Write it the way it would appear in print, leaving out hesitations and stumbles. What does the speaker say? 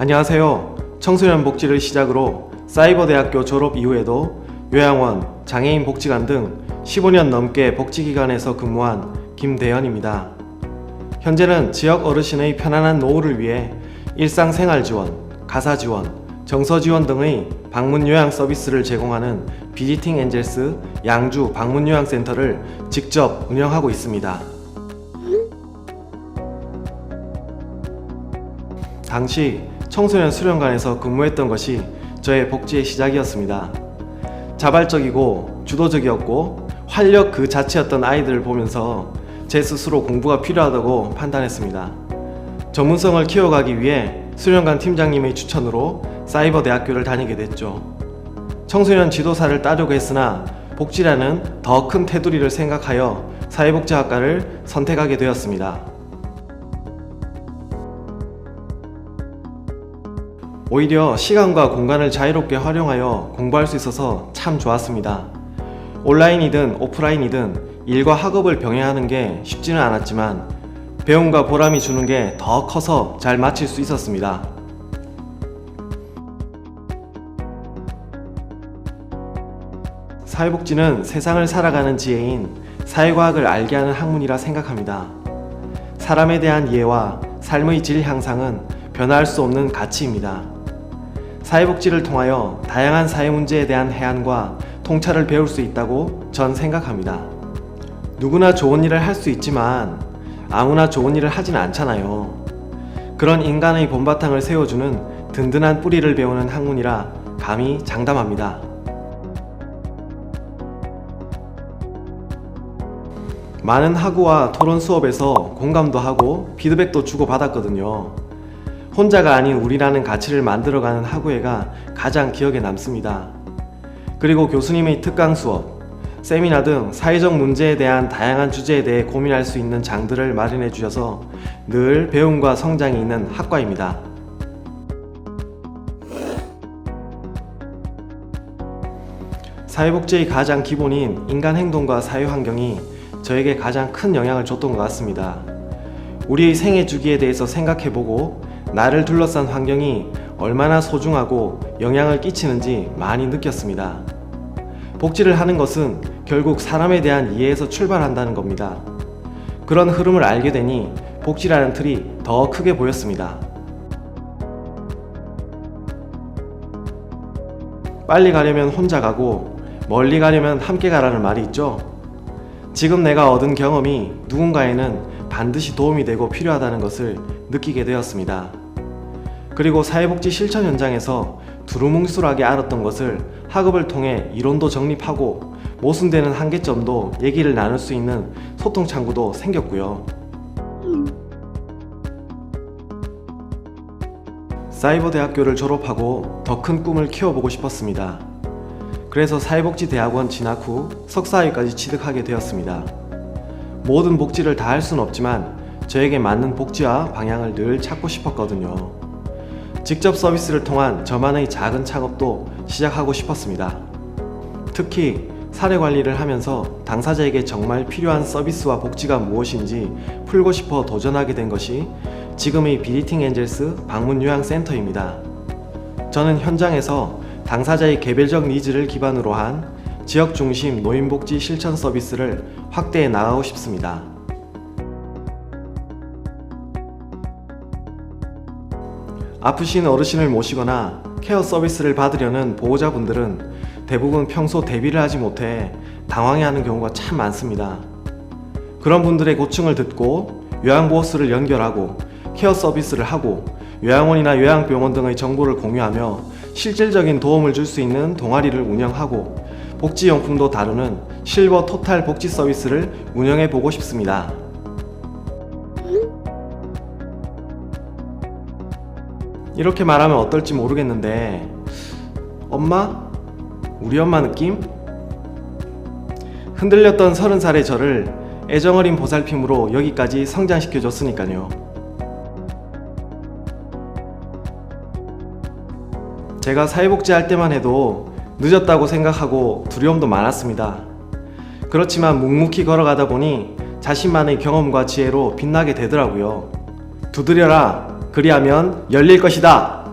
안녕하세요. 청소년 복지를 시작으로 사이버대학교 졸업 이후에도 요양원, 장애인 복지관 등 15년 넘게 복지기관에서 근무한 김대현입니다. 현재는 지역 어르신의 편안한 노후를 위해 일상생활 지원, 가사 지원, 정서 지원 등의 방문 요양 서비스를 제공하는 비지팅 엔젤스 양주 방문 요양센터를 직접 운영하고 있습니다. 당시 청소년 수련관에서 근무했던 것이 저의 복지의 시작이었습니다. 자발적이고 주도적이었고 활력 그 자체였던 아이들을 보면서 제 스스로 공부가 필요하다고 판단했습니다. 전문성을 키워가기 위해 수련관 팀장님의 추천으로 사이버대학교를 다니게 됐죠. 청소년 지도사를 따려고 했으나 복지라는 더 큰 테두리를 생각하여 사회복지학과를 선택하게 되었습니다. 오히려 시간과 공간을 자유롭게 활용하여 공부할 수 있어서 참 좋았습니다. 온라인이든 오프라인이든 일과 학업을 병행하는 게 쉽지는 않았지만 배움과 보람이 주는 게 더 커서 잘 마칠 수 있었습니다. 사회복지는 세상을 살아가는 지혜인 사회과학을 알게 하는 학문이라 생각합니다. 사람에 대한 이해와 삶의 질 향상은 변화할 수 없는 가치입니다. 사회복지를 통하여 다양한 사회 문제에 대한 해안과 통찰을 배울 수 있다고 전 생각합니다. 누구나 좋은 일을 할 수 있지만 아무나 좋은 일을 하진 않잖아요. 그런 인간의 본바탕을 세워주는 든든한 뿌리를 배우는 학문이라 감히 장담합니다. 많은 학우와 토론 수업에서 공감도 하고 피드백도 주고받았거든요. 혼자가 아닌 우리라는 가치를 만들어가는 학우회가 가장 기억에 남습니다. 그리고 교수님의 특강 수업, 세미나 등 사회적 문제에 대한 다양한 주제에 대해 고민할 수 있는 장들을 마련해 주셔서 늘 배움과 성장이 있는 학과입니다. 사회복지의 가장 기본인 인간 행동과 사회 환경이 저에게 가장 큰 영향을 줬던 것 같습니다. 우리의 생애 주기에 대해서 생각해보고 나를 둘러싼 환경이 얼마나 소중하고 영향을 끼치는지 많이 느꼈습니다. 복지를 하는 것은 결국 사람에 대한 이해에서 출발한다는 겁니다. 그런 흐름을 알게 되니 복지라는 틀이 더 크게 보였습니다. 빨리 가려면 혼자 가고 멀리 가려면 함께 가라는 말이 있죠. 지금 내가 얻은 경험이 누군가에는 반드시 도움이 되고 필요하다는 것을 느끼게 되었습니다. 그리고 사회복지 실천 현장에서 두루뭉술하게 알았던 것을 학업을 통해 이론도 정립하고 모순되는 한계점도 얘기를 나눌 수 있는 소통 창구도 생겼고요. 사이버대학교를 졸업하고 더 큰 꿈을 키워보고 싶었습니다. 그래서 사회복지대학원 진학 후 석사학위까지 취득하게 되었습니다. 모든 복지를 다 할 수는 없지만 저에게 맞는 복지와 방향을 늘 찾고 싶었거든요. 직접 서비스를 통한 저만의 작은 창업도 시작하고 싶었습니다. 특히 사례 관리를 하면서 당사자에게 정말 필요한 서비스와 복지가 무엇인지 풀고 싶어 도전하게 된 것이 지금의 비지팅 엔젤스 방문 요양센터입니다. 저는 현장에서 당사자의 개별적 니즈를 기반으로 한 지역 중심 노인복지 실천 서비스를 확대해 나가고 싶습니다. 아프신 어르신을 모시거나 케어 서비스를 받으려는 보호자분들은 대부분 평소 대비를 하지 못해 당황해하는 경우가 참 많습니다. 그런 분들의 고충을 듣고 요양보호소를 연결하고 케어 서비스를 하고 요양원이나 요양병원 등의 정보를 공유하며 실질적인 도움을 줄 수 있는 동아리를 운영하고 복지용품도 다루는 실버 토탈 복지 서비스를 운영해 보고 싶습니다. 이렇게 말하면 어떨지 모르겠는데 엄마? 우리 엄마 느낌? 흔들렸던 30살의 저를 애정어린 보살핌으로 여기까지 성장시켜줬으니까요. 제가 사회복지 할 때만 해도 늦었다고 생각하고 두려움도 많았습니다. 그렇지만 묵묵히 걸어가다 보니 자신만의 경험과 지혜로 빛나게 되더라고요. 두드려라. 그리하면 열릴 것이다.